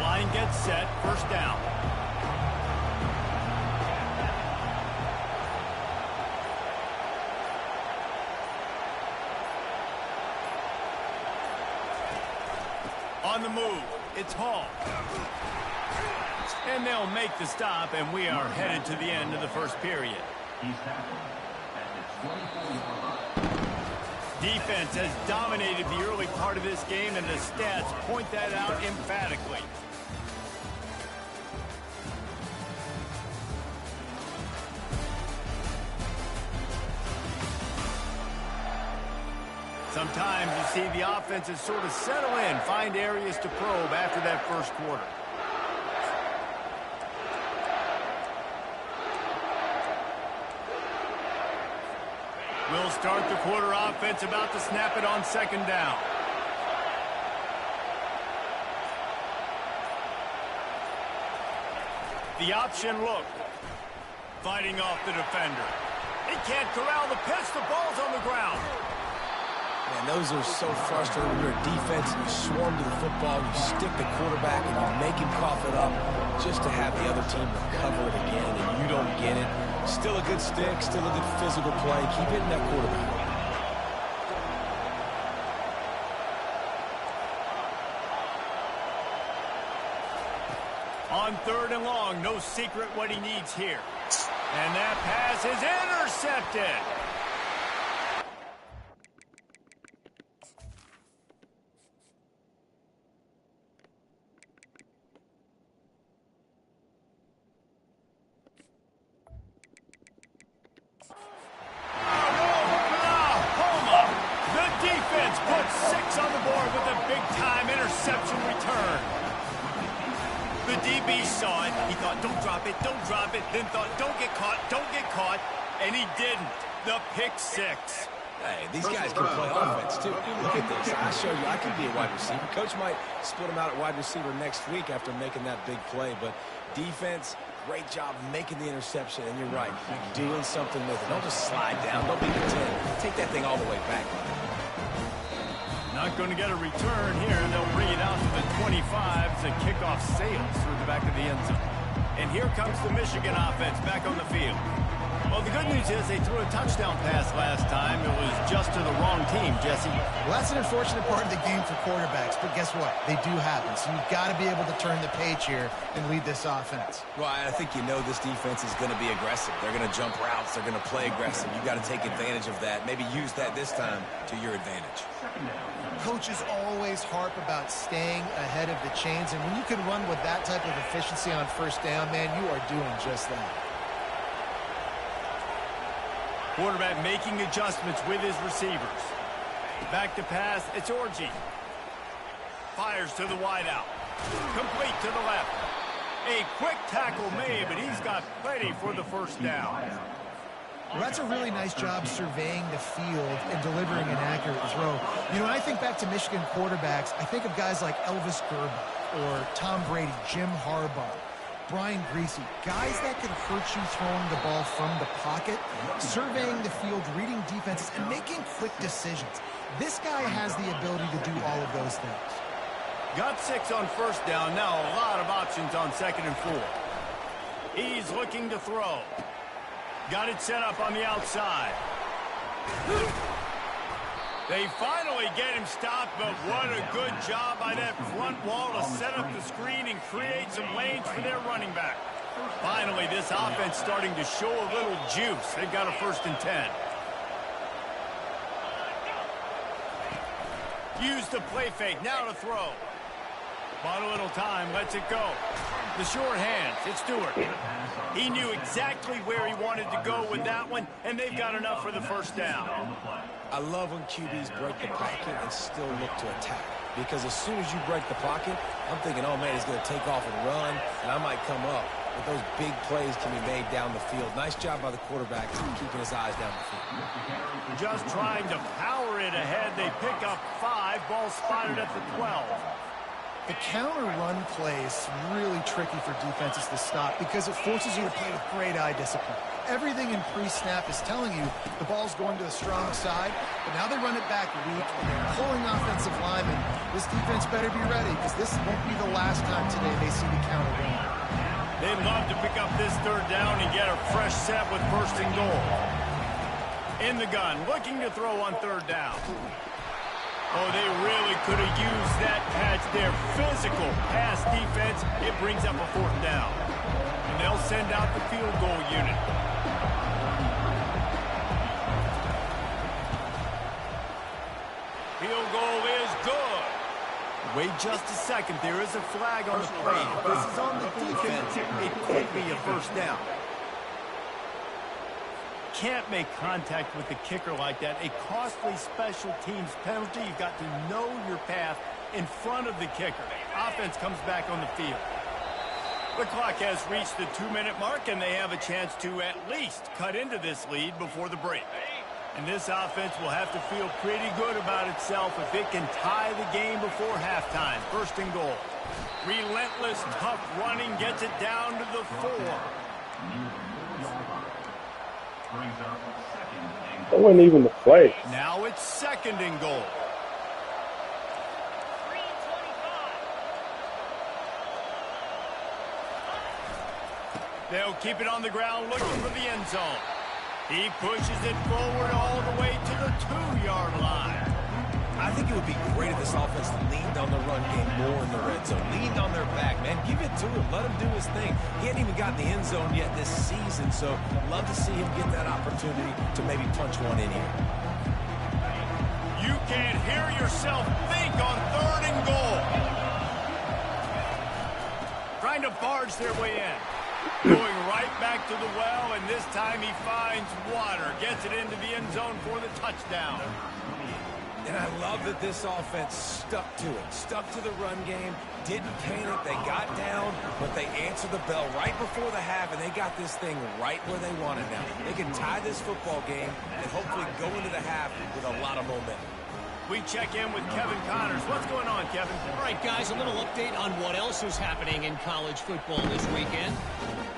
Line gets set, first down. On the move, it's Hall. And they'll make the stop, and we are headed to the end of the first period. Defense has dominated the early part of this game, and the stats point that out emphatically. Sometimes you see the offenses sort of settle in, find areas to probe after that first quarter. We'll start the quarter offense about to snap it on second down. The option look. Fighting off the defender. He can't corral the pitch. The ball's on the ground. Man, those are so frustrating when you're a defense and you swarm to the football, you stick the quarterback and you make him cough it up just to have the other team recover it again, and you don't get it. Still a good stick, still a good physical play. Keep hitting that quarterback. On third and long, no secret what he needs here. And that pass is intercepted. Then thought, don't get caught, and he didn't. The pick six. Hey, these guys can play offense, too. Look at this. I show you I can be a wide receiver. Coach might split him out at wide receiver next week after making that big play, but defense, great job making the interception, and you're right, doing something with it. Don't just slide down. Don't be content. Take that thing all the way back. Not going to get a return here. They'll bring it out to the 25 as the kickoff sails through the back of the end zone. And here comes the Michigan offense back on the field. Well, the good news is they threw a touchdown pass last time. It was just to the wrong team, Jesse. Well, that's an unfortunate part of the game for quarterbacks, but guess what? They do happen, so you've got to be able to turn the page here and lead this offense. Well, I think you know this defense is going to be aggressive. They're going to jump routes. They're going to play aggressive. You've got to take advantage of that. Maybe use that this time to your advantage. Coaches always harp about staying ahead of the chains, and when you can run with that type of efficiency on first down, man, you are doing just that. Quarterback making adjustments with his receivers. Back to pass, it's Orji. Fires to the wideout. Complete to the left. A quick tackle made, but he's got plenty for the first down. Well, that's a really nice job surveying the field and delivering an accurate throw. You know, when I think back to Michigan quarterbacks, I think of guys like Elvis Grbac or Tom Brady, Jim Harbaugh, Brian Griese, guys that can hurt you throwing the ball from the pocket, surveying the field, reading defenses, and making quick decisions. This guy has the ability to do all of those things. Got 6 on first down. Now a lot of options on second and 4. He's looking to throw. Got it set up on the outside. They finally get him stopped, but what a good job by that front wall to set up the screen and create some lanes for their running back. Finally, this offense starting to show a little juice. They've got a 1st and 10. Use the play fake. Now to throw. Bought a little time. Lets it go. The short hands. It's Stewart. He knew exactly where he wanted to go with that one, and they've got enough for the first down. I love when QBs break the pocket and still look to attack. Because as soon as you break the pocket, I'm thinking, oh, man, he's going to take off and run, and I might come up. But those big plays can be made down the field. Nice job by the quarterback keeping his eyes down the field. Just trying to power it ahead. They pick up 5. Ball spotted at the 12. The counter run play is really tricky for defenses to stop because it forces you to play with great eye discipline. everything in pre-snap is telling you the ball's going to the strong side, but now they run it back weak, and they're pulling offensive linemen. This defense better be ready, because this won't be the last time today they see the counter win. They'd love to pick up this third down and get a fresh set with first and goal. In the gun, looking to throw on third down. Oh, they really could have used that catch there. Physical pass defense. It brings up a fourth down. And they'll send out the field goal unit. Field goal is good. Wait just a second. There is a flag on the play. If this is on the defense, it could be a first down. Can't make contact with the kicker like that. A costly special teams penalty. You've got to know your path in front of the kicker. Offense comes back on the field. The clock has reached the 2-minute mark, and they have a chance to at least cut into this lead before the break. And this offense will have to feel pretty good about itself if it can tie the game before halftime. First and goal. Relentless, tough running gets it down to the 4. That wasn't even the play. Now it's second and goal. They'll keep it on the ground looking for the end zone. He pushes it forward all the way to the 2-yard line. I think it would be great if this offense leaned on the run game more in the red zone. Leaned on their back, man. Give it to him. Let him do his thing. He hadn't even gotten the end zone yet this season, so love to see him get that opportunity to maybe punch one in here. You can't hear yourself think on third and goal. Trying to barge their way in. Going right back to the well, and this time he finds water. Gets it into the end zone for the touchdown. And I love that this offense stuck to it. Stuck to the run game. Didn't paint it. They got down, but they answered the bell right before the half, and they got this thing right where they want it now. They can tie this football game and hopefully go into the half with a lot of momentum. We check in with Kevin Connors. What's going on, Kevin? All right, guys, a little update on what else is happening in college football this weekend.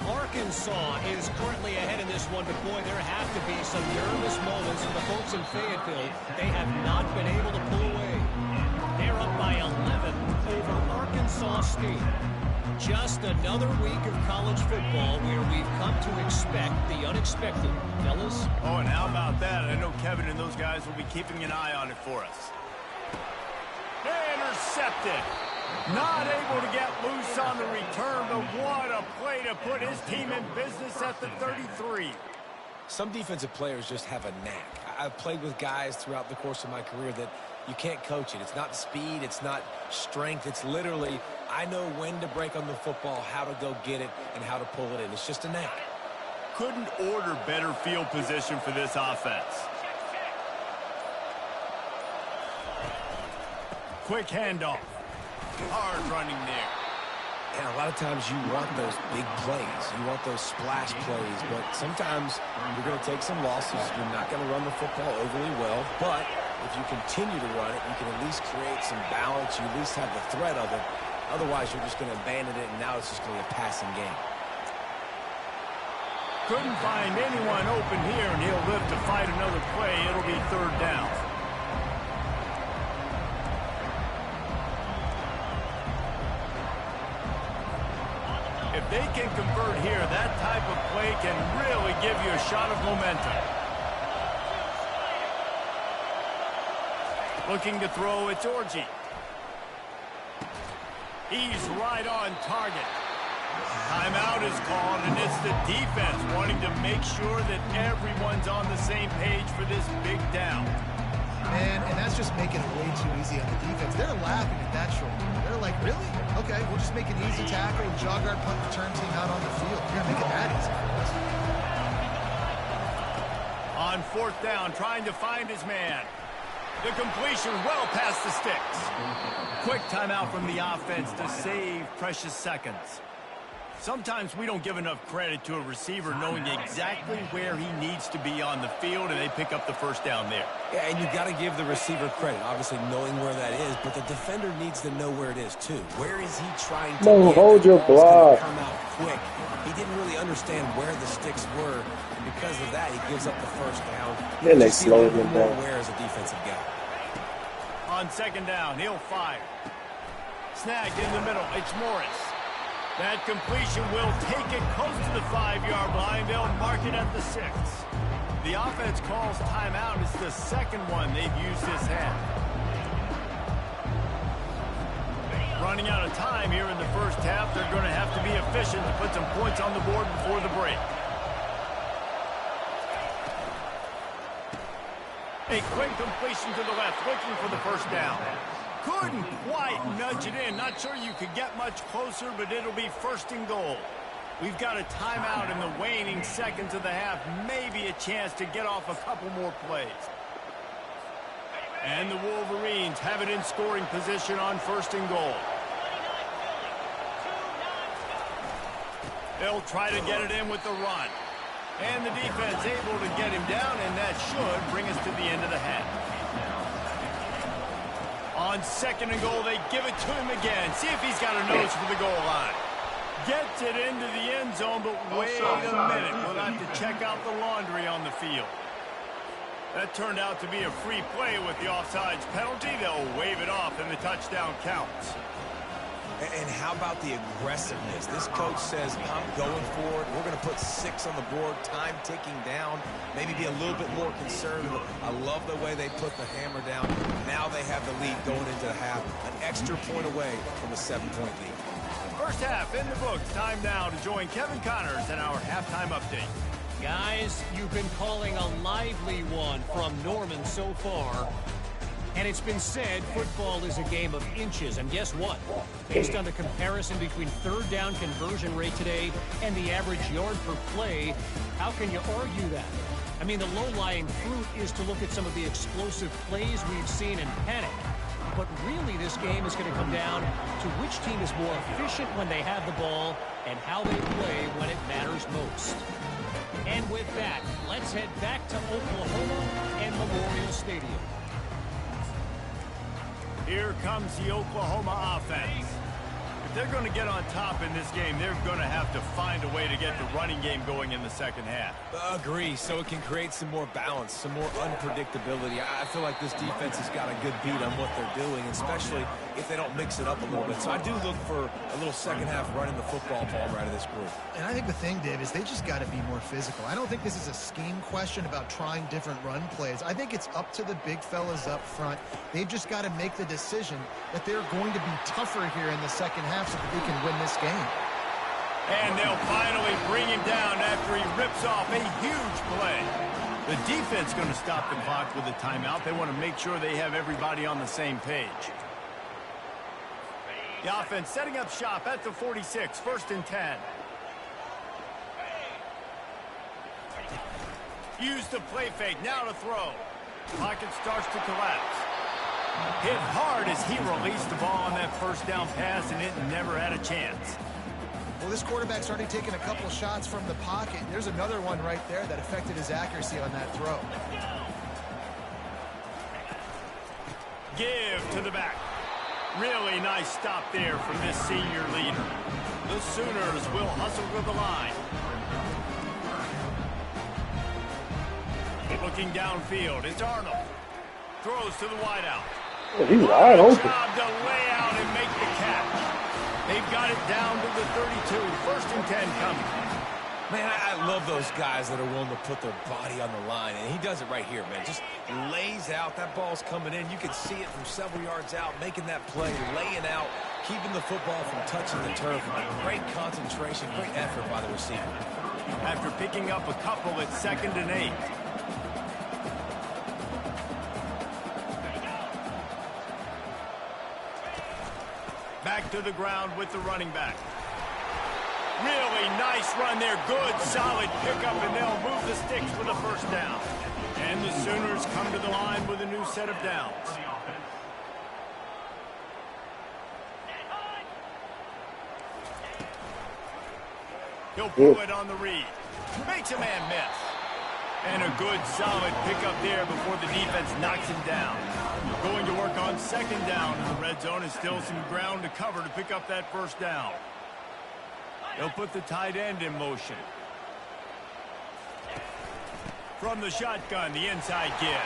Arkansas is currently ahead in this one, but boy, there have to be some nervous moments for the folks in Fayetteville. They have not been able to pull away. They're up by 11 over Arkansas State. Just another week of college football where we've come to expect the unexpected. Fellas? Oh, and how about that? I know Kevin and those guys will be keeping an eye on it for us. Intercepted. Not able to get loose on the return, but what a play to put his team in business at the 33. Some defensive players just have a knack. I've played with guys throughout the course of my career that you can't coach it. It's not speed. It's not strength. It's literally, I know when to break on the football, how to go get it, and how to pull it in. It's just a knack. Couldn't order better field position for this offense. Quick handoff. Hard running there. And a lot of times you want those big plays. You want those splash plays. But sometimes you're going to take some losses. You're not going to run the football overly well. But if you continue to run it, you can at least create some balance. You at least have the threat of it. Otherwise, you're just going to abandon it, and now it's just going to be a passing game. Couldn't find anyone open here, and he'll live to fight another play. It'll be third down. If they can convert here, that type of play can really give you a shot of momentum. Looking to throw, it's Orji. He's right on target. Timeout is called, and it's the defense wanting to make sure that everyone's on the same page for this big down. Man, and that's just making it way too easy on the defense. They're laughing at that shoulder. They're like, really? Okay, we'll just make an easy tackle and jog our punt return team out on the field. You're going to make it that easy for us. On fourth down, trying to find his man. The completion well past the sticks. Quick timeout from the offense to save precious seconds. Sometimes we don't give enough credit to a receiver knowing exactly where he needs to be on the field, and they pick up the first down there. Yeah, and you got to give the receiver credit, obviously knowing where that is, but the defender needs to know where it is too. Where is he trying to No, hold your block. Come out quick. He didn't really understand where the sticks were, and because of that, he gives up the first down. Then they Just be a little slowed bit him more down. aware as a defensive guy. On second down, he'll fire. Snagged in the middle. It's Morris. That completion will take it close to the 5-yard line. They'll mark it at the 6. The offense calls timeout. It's the second one they've used this half. Running out of time here in the first half. They're going to have to be efficient to put some points on the board before the break. A quick completion to the left, looking for the first down. Couldn't quite nudge it in. Not sure you could get much closer, but it'll be first and goal. We've got a timeout in the waning seconds of the half. Maybe a chance to get off a couple more plays. And the Wolverines have it in scoring position on first and goal. They'll try to get it in with the run. And the defense able to get him down, and that should bring us to the end of the half. On second and goal, they give it to him again. See if he's got a nose for the goal line. Gets it into the end zone, but wait a minute. We'll have to check out the laundry on the field. That turned out to be a free play with the offsides penalty. They'll wave it off, and the touchdown counts. And how about the aggressiveness? This coach says, I'm going for it. We're going to put 6 on the board, time ticking down, maybe be a little bit more conservative. I love the way they put the hammer down. Now they have the lead going into the half, an extra point away from a 7-point lead. First half in the books. Time now to join Kevin Connors in our halftime update. Guys, you've been calling a lively one from Norman so far. And it's been said football is a game of inches. And guess what? Based on the comparison between third down conversion rate today and the average yard per play, how can you argue that? I mean, the low-lying fruit is to look at some of the explosive plays we've seen in panic. But really, this game is going to come down to which team is more efficient when they have the ball and how they play when it matters most. And with that, let's head back to Oklahoma and Memorial Stadium. Here comes the Oklahoma offense. If they're going to get on top in this game, they're going to have to find a way to get the running game going in the second half. Agree, so it can create some more balance, some more unpredictability. I feel like this defense has got a good beat on what they're doing, especially if they don't mix it up a little bit. So I do look for a little second half running the football ball right of this group. And I think the thing, Dave, is they just got to be more physical. I don't think this is a scheme question about trying different run plays. I think it's up to the big fellas up front. They've just got to make the decision that they're going to be tougher here in the second half so that they can win this game. And they'll finally bring him down after he rips off a huge play. The defense going to stop the clock with a timeout. They want to make sure they have everybody on the same page. The offense setting up shop at the 46, first and 10. Use the play fake, now to throw. Pocket starts to collapse. Hit hard as he released the ball on that first down pass, and it never had a chance. Well, this quarterback's already taken a couple shots from the pocket. There's another one right there that affected his accuracy on that throw. Give to the back. Really nice stop there from this senior leader. The Sooners will hustle to the line. Looking downfield, it's Arnold. Throws to the wideout. He's wide open. Job to lay out and make the catch. They've got it down to the 32. First and 10 coming. Man, I love those guys that are willing to put their body on the line, and he does it right here, man. Just lays out. That ball's coming in. You can see it from several yards out, making that play, laying out, keeping the football from touching the turf. Great concentration, great effort by the receiver. After picking up a couple at 2nd and 8. Back to the ground with the running back. Really nice run there. Good, solid pickup, and they'll move the sticks for the first down. And the Sooners come to the line with a new set of downs. He'll pull it on the read. Makes a man miss. And a good, solid pickup there before the defense knocks him down. Going to work on second down in the red zone, and still some ground to cover to pick up that first down. They'll put the tight end in motion. From the shotgun, the inside give.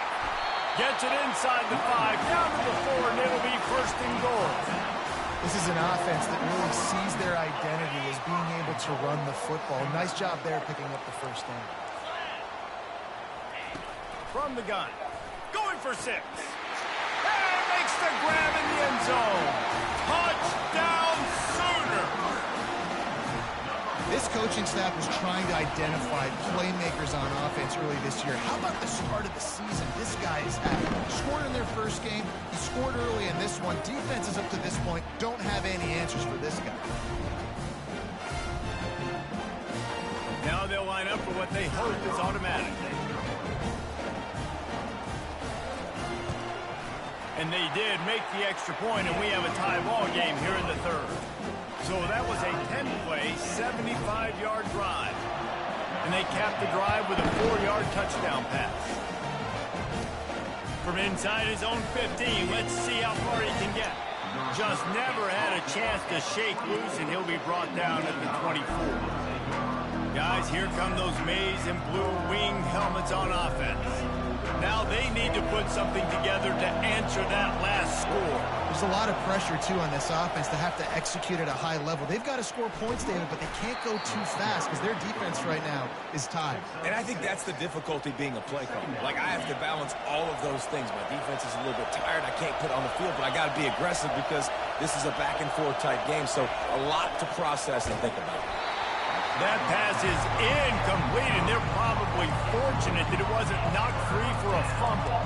Gets it inside the 5, down to the 4, and it'll be first and goal. This is an offense that really sees their identity as being able to run the football. Nice job there picking up the first down. From the gun, going for 6. And makes the grab in the end zone. Touchdown Sooners. This coaching staff was trying to identify playmakers on offense early this year. How about the start of the season? This guy is scored in their first game. He scored early in this one. Defenses up to this point don't have any answers for this guy. Now they'll line up for what they hope is automatic. And they did make the extra point, and we have a tie ball game here in the third. So that was a 10-play, 75-yard drive. And they capped the drive with a 4-yard touchdown pass. From inside his own 15, let's see how far he can get. Just never had a chance to shake loose, and he'll be brought down at the 24. Guys, here come those maize and blue wing helmets on offense. Now they need to put something together to answer that last score. There's a lot of pressure, too, on this offense to have to execute at a high level. They've got to score points, David, but they can't go too fast because their defense right now is tied. And I think that's the difficulty being a play caller. Like, I have to balance all of those things. My defense is a little bit tired. I can't put it on the field, but I got to be aggressive because this is a back-and-forth type game, so a lot to process and think about. That pass is incomplete, and they're probably fortunate that it wasn't knocked free for a fumble.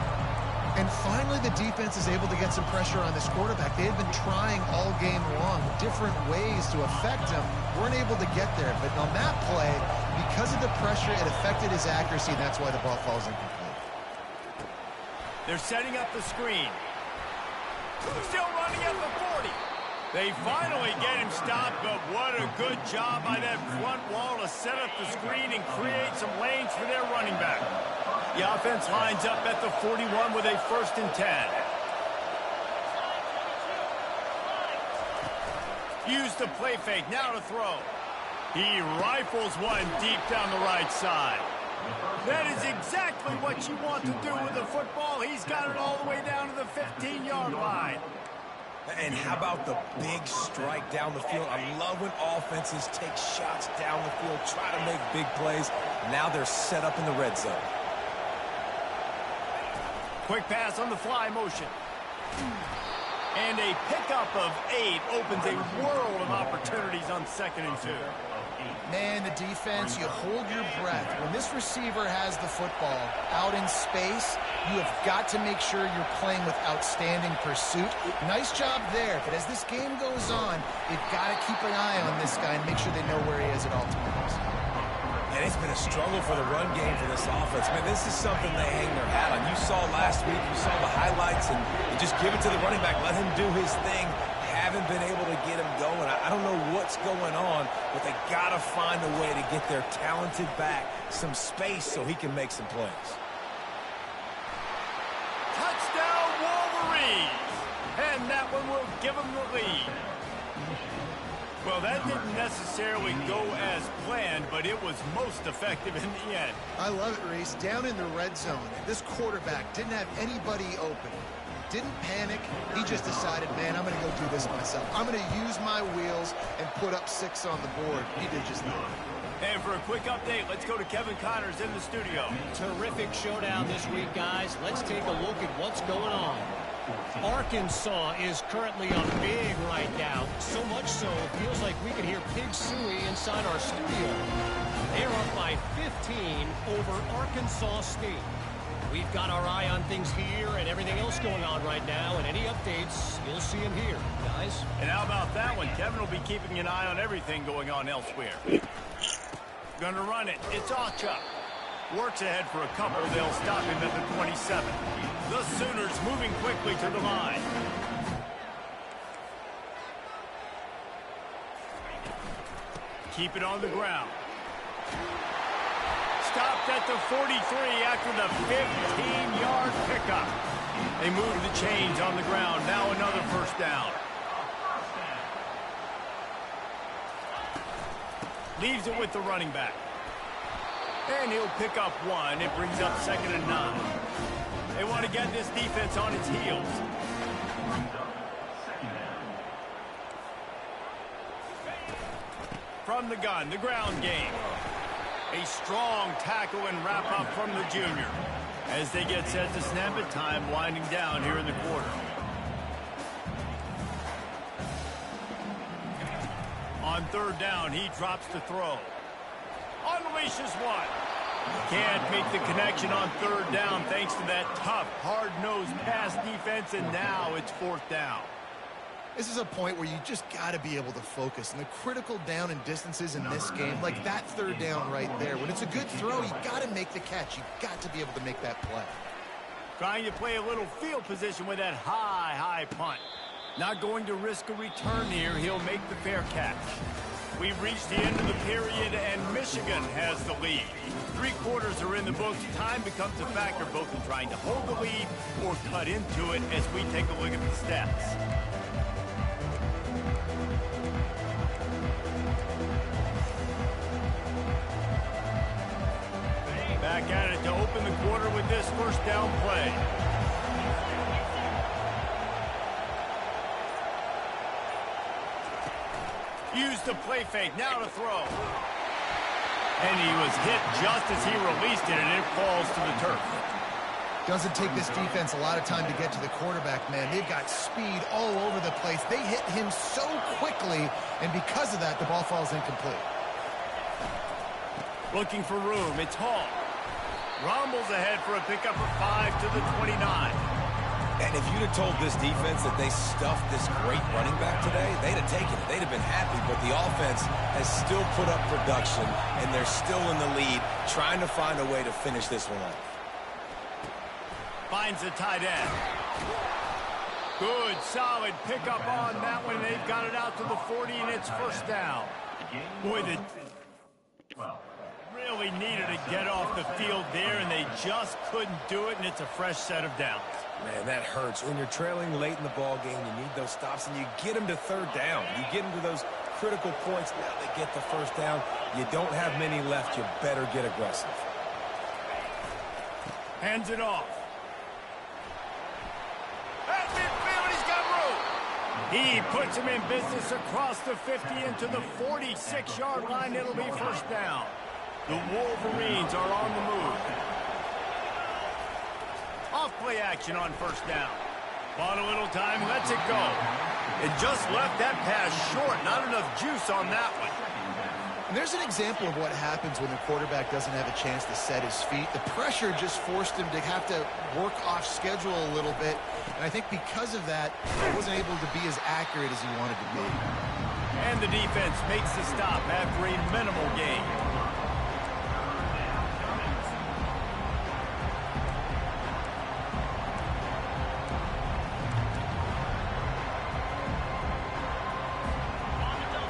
And finally, the defense is able to get some pressure on this quarterback. They had been trying all game long, different ways to affect him. Weren't able to get there. But on that play, because of the pressure, it affected his accuracy, and that's why the ball falls incomplete. They're setting up the screen. Still running at the 40. They finally get him stopped, but what a good job by that front wall to set up the screen and create some lanes for their running back. The offense lines up at the 41 with a 1st and 10. Use the play fake, now to throw. He rifles one deep down the right side. That is exactly what you want to do with the football. He's got it all the way down to the 15-yard line. And how about the big strike down the field? I love when offenses take shots down the field, try to make big plays. Now they're set up in the red zone. Quick pass on the fly motion. And a pickup of 8 opens a world of opportunities on 2nd and 2. Man, the defense, you hold your breath. When this receiver has the football out in space, you have got to make sure you're playing with outstanding pursuit. Nice job there, but as this game goes on, you've got to keep an eye on this guy and make sure they know where he is at all times. And it's been a struggle for the run game for this offense. Man, this is something they hang their hat on. You saw last week, you saw the highlights, and just give it to the running back. Let him do his thing. Haven't been able to get him going. I don't know what's going on, but they got to find a way to get their talented back some space so he can make some plays. Touchdown, Wolverines! And that one will give them the lead. Well, that didn't necessarily go as planned, but it was most effective in the end. I love it, Reese. Down in the red zone, this quarterback didn't have anybody open. Didn't panic. He just decided, man, I'm going to go do this myself. I'm going to use my wheels and put up 6 on the board. He did just that. And for a quick update, let's go to Kevin Connors in the studio. Terrific showdown this week, guys. Let's take a look at what's going on. Arkansas is currently up big right now. So much so, it feels like we can hear Pig Sooie inside our studio. They're up by 15 over Arkansas State. We've got our eye on things here and everything else going on right now, and any updates, you'll see them here, guys. And how about that one? Kevin will be keeping an eye on everything going on elsewhere. Gonna run it. It's Acha. Works ahead for a couple. They'll stop him at the 27. The Sooners moving quickly to the line. keep it on the ground. Stopped at the 43 after the 15-yard pickup. They move the chains on the ground. Now another first down. Leaves it with the running back. And he'll pick up one. It brings up 2nd and 9. They want to get this defense on its heels. From the gun, the ground game. A strong tackle and wrap-up from the junior. As they get set to snap it, time winding down here in the quarter. On 3rd down, he drops the throw. Unleashes one. Can't make the connection on 3rd down thanks to that tough, hard-nosed pass defense, and now it's 4th down. This is a point where you just got to be able to focus. And the critical down and distances in this game, like that 3rd down right there, when it's a good throw, you got to make the catch. You got to be able to make that play. Trying to play a little field position with that high punt. Not going to risk a return here. He'll make the fair catch. We've reached the end of the period, and Michigan has the lead. 3 quarters are in the books. Time becomes a factor both in trying to hold the lead or cut into it as we take a look at the stats. Back at it to open the quarter with this first down play. Use the play fake, now to throw. And he was hit just as he released it, and it falls to the turf. Doesn't take this defense a lot of time to get to the quarterback, man. They've got speed all over the place. They hit him so quickly, and because of that, the ball falls incomplete. Looking for room, it's Hall. Rumbles ahead for a pickup of 5 to the 29. And if you'd have told this defense that they stuffed this great running back today, they'd have taken it. They'd have been happy, but the offense has still put up production, and they're still in the lead, trying to find a way to finish this one off. Finds the tight end. Good, solid pickup on that one. They've got it out to the 40, and it's first down. Boy, they really needed to get off the field there, and they just couldn't do it, and it's a fresh set of downs. Man, that hurts. When you're trailing late in the ball game, you need those stops, and you get them to 3rd down. You get them to those critical points. Now they get the first down. You don't have many left. You better get aggressive. Hands it off. At midfield, he's got room. He puts him in business across the 50 into the 46-yard line. It'll be first down. The Wolverines are on the move. Off-play action on first down. Bought a little time, lets it go. It just left that pass short. Not enough juice on that one. And there's an example of what happens when the quarterback doesn't have a chance to set his feet. The pressure just forced him to have to work off schedule a little bit. And I think because of that, he wasn't able to be as accurate as he wanted to be. And the defense makes the stop after a minimal gain.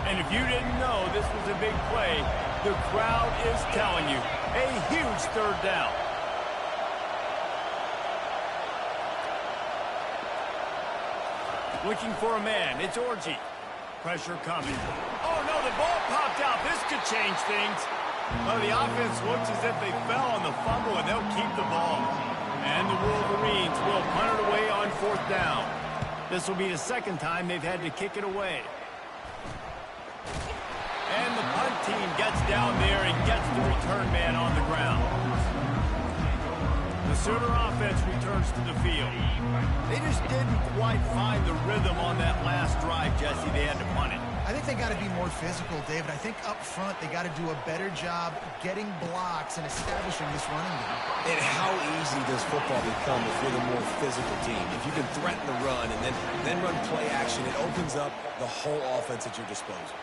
And if you didn't know this was a big play, the crowd is telling you. A huge 3rd down. Looking for a man. It's Orji. Pressure coming. Oh, no, the ball popped out. This could change things. Well, the offense looks as if they fell on the fumble, and they'll keep the ball. And the Wolverines will punt it away on 4th down. This will be the 2nd time they've had to kick it away. And the punt team gets down there and gets the return man on the ground. The Sooner offense returns to the field. They just didn't quite find the rhythm on that last drive, Jesse. They had to punt it. I think they got to be more physical, David. I think up front they got to do a better job getting blocks and establishing this running game. And how easy does football become if you're the more physical team? If you can threaten the run and then run play action, it opens up the whole offense at your disposal.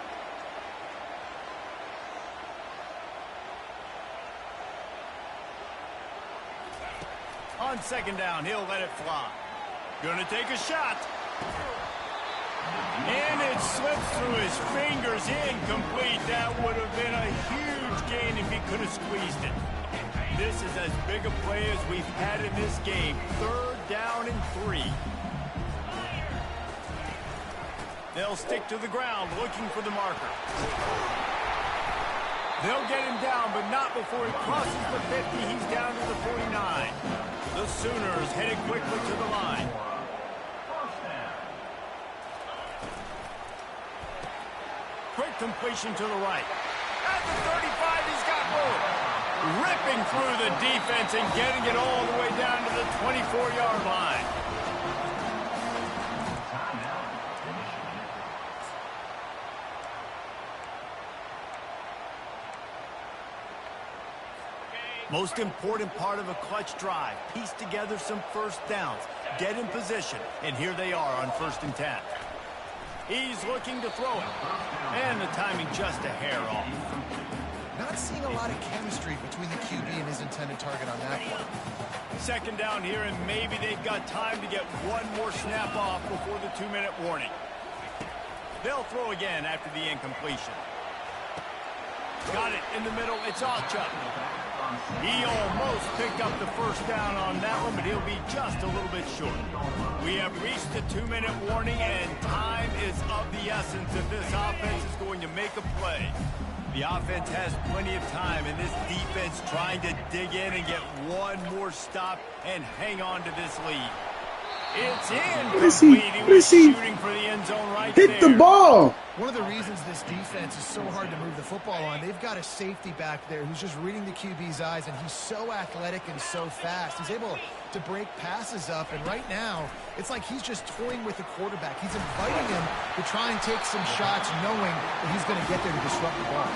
On 2nd down, he'll let it fly. Gonna take a shot. And it slips through his fingers, incomplete. That would have been a huge gain if he could have squeezed it. This is as big a play as we've had in this game. 3rd down and 3. They'll stick to the ground looking for the marker. They'll get him down, but not before he crosses the 50. He's down to the 49. The Sooners headed quickly to the line. Quick completion to the right. At the 35, he's got room. Ripping through the defense and getting it all the way down to the 24-yard line. Most important part of a clutch drive. Piece together some first downs. Get in position. And here they are on 1st and 10. He's looking to throw it. And the timing just a hair off. Not seeing a lot of chemistry between the QB and his intended target on that one. 2nd down here, and maybe they've got time to get one more snap off before the 2-minute warning. They'll throw again after the incompletion. Got it in the middle. It's Ocha. He almost picked up the first down on that one, but he'll be just a little bit short. We have reached the 2-minute warning, and time is of the essence if this offense is going to make a play. The offense has plenty of time, and this defense trying to dig in and get one more stop and hang on to this lead. It's incomplete. He was shooting for the end zone right there. Hit the ball. One of the reasons this defense is so hard to move the football on, they've got a safety back there who's just reading the QB's eyes, and he's so athletic and so fast. He's able to break passes up, and right now, it's like he's just toying with the quarterback. He's inviting him to try and take some shots, knowing that he's going to get there to disrupt the ball.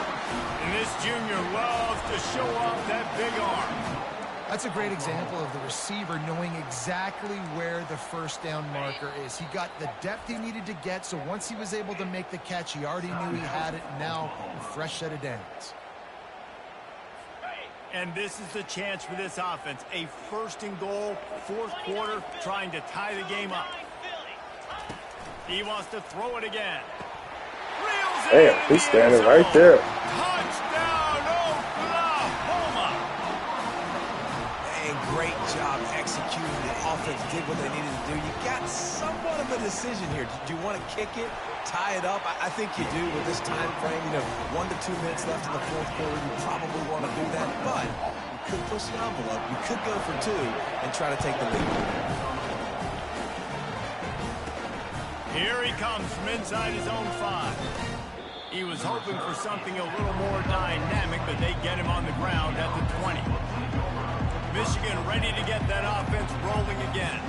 And this junior loves to show off that big arm. That's a great example of the receiver knowing exactly where the first down marker is. He got the depth he needed to get, so once he was able to make the catch, he already knew he had it. Now, a fresh set of downs. And this is the chance for this offense. A 1st and goal, 4th quarter, trying to tie the game up. He wants to throw it again. Damn, he's standing right there. Touchdown, Oklahoma! And great job executing. The offense did what they needed to do. You got somewhat of a decision here. Do you want to kick it, tie it up? I think you do with this time frame. 1 to 2 minutes left in the 4th quarter. You probably want to do that, but you could push the envelope. You could go for 2 and try to take the lead. Here he comes from inside his own 5. He was hoping for something a little more dynamic, but they get him on the ground at the 20. Michigan ready to get that offense rolling again.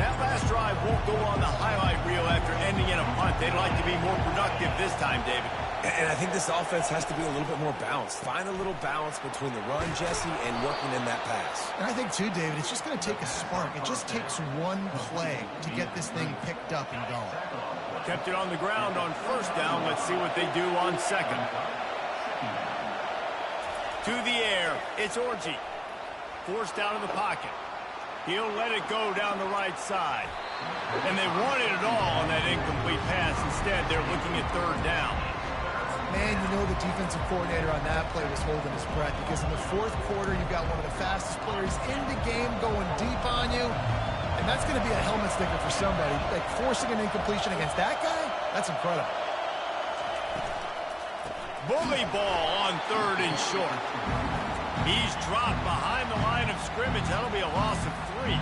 That last drive won't go on the highlight reel after ending in a punt. They'd like to be more productive this time, David. And I think this offense has to be a little bit more balanced. Find a little balance between the run, Jesse, and working in that pass. And I think, too, David, it's just going to take a spark. It just takes one play to get this thing picked up and going. Kept it on the ground on 1st down. Let's see what they do on 2nd. To the air. It's Orji. Forced out of the pocket. He'll let it go down the right side. And they wanted it all on that incomplete pass. Instead, they're looking at 3rd down. Man, you know the defensive coordinator on that play was holding his breath, because in the 4th quarter, you've got one of the fastest players in the game going deep on you. And that's going to be a helmet sticker for somebody. Like, forcing an incompletion against that guy, that's incredible. Bully ball on 3rd and short. He's dropped behind the line of scrimmage. That'll be a loss of 3.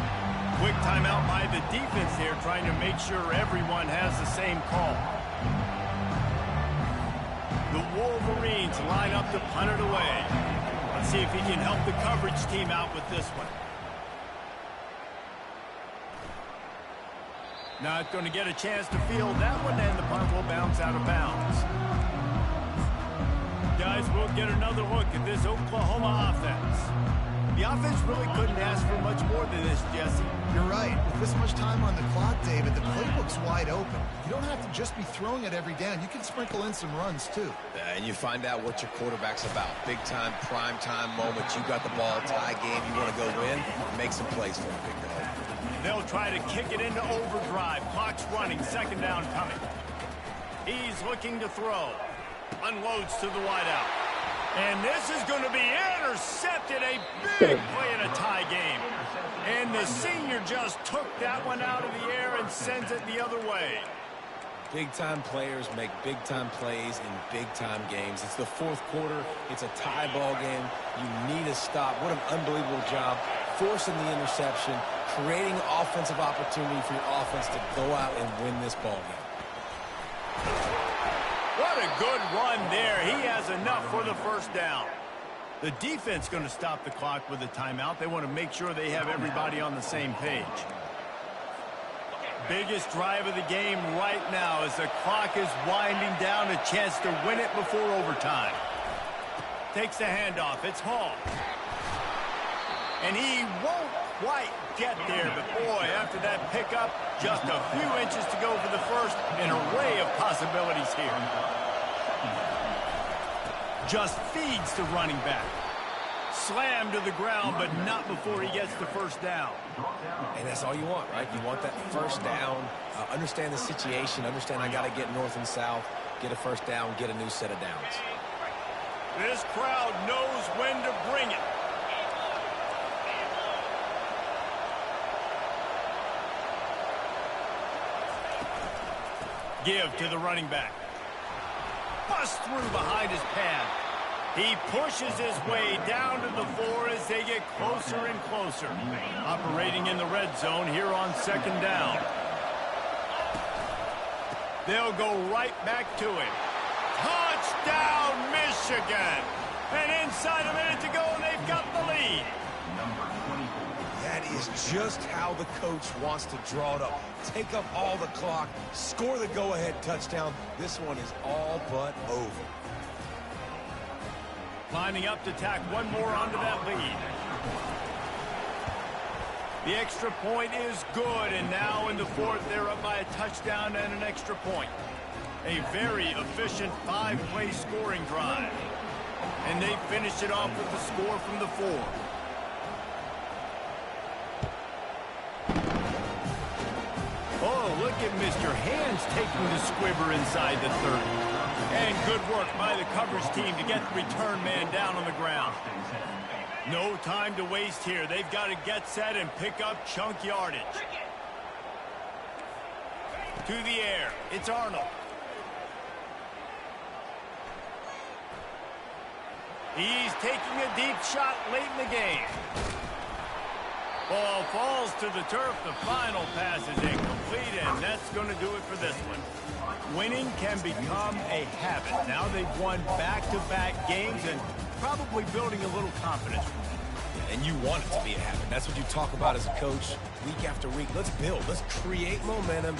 Quick timeout by the defense here, trying to make sure everyone has the same call. The Wolverines line up to punt it away. Let's see if he can help the coverage team out with this one. Not going to get a chance to field that one, and the punt will bounce out of bounds. Guys, we'll get another look at this Oklahoma offense. The offense really couldn't ask for much more than this, Jesse. You're right. With this much time on the clock, David, the playbook's wide open. You don't have to just be throwing it every down. You can sprinkle in some runs, too. And you find out what your quarterback's about. Big time, prime time moment. You got the ball, tie game. You want to go win, make some plays for him, big guy. They'll try to kick it into overdrive. Clock's running. Second down coming. He's looking to throw. Unloads to the wideout. And this is going to be intercepted. A big play in a tie game. And the senior just took that one out of the air and sends it the other way. Big-time players make big-time plays in big-time games. It's the fourth quarter. It's a tie ball game. You need a stop. What an unbelievable job forcing the interception, creating offensive opportunity for your offense to go out and win this ball game. What a good run there. He has enough for the first down. The defense going to stop the clock with a timeout. They want to make sure they have everybody on the same page. Biggest drive of the game right now as the clock is winding down, a chance to win it before overtime. Takes the handoff. It's Hall. And he won't quite get there, but boy, after that pickup, just a few inches to go for the first. An array of possibilities here. Just feeds the running back. Slammed to the ground, but not before he gets the first down. And that's all you want, right? You want that first down, understand the situation, understand I got to get north and south, get a first down, get a new set of downs. This crowd knows when to bring it. Give to the running back. Bust through behind his pad. He pushes his way down to the 4 as they get closer and closer. Operating in the red zone here on second down. They'll go right back to him. Touchdown, Michigan! And inside a minute to go, and they've got the lead. That is just how the coach wants to draw it up. Take up all the clock, score the go-ahead touchdown. This one is all but over. Lining up to tack one more onto that lead. The extra point is good, and now in the fourth, they're up by a touchdown and an extra point. A very efficient 5-play scoring drive. And they finish it off with the score from the 4. Oh, look at Mr. Hands taking the squibber inside the 30. And good work by the coverage team to get the return man down on the ground. No time to waste here. They've got to get set and pick up chunk yardage. To the air. It's Arnold. He's taking a deep shot late in the game. Ball falls to the turf. The final pass is incomplete, and that's going to do it for this one. Winning can become a habit. Now they've won back-to-back games and probably building a little confidence. And you want it to be a habit. That's what you talk about as a coach week after week. Let's build. Let's create momentum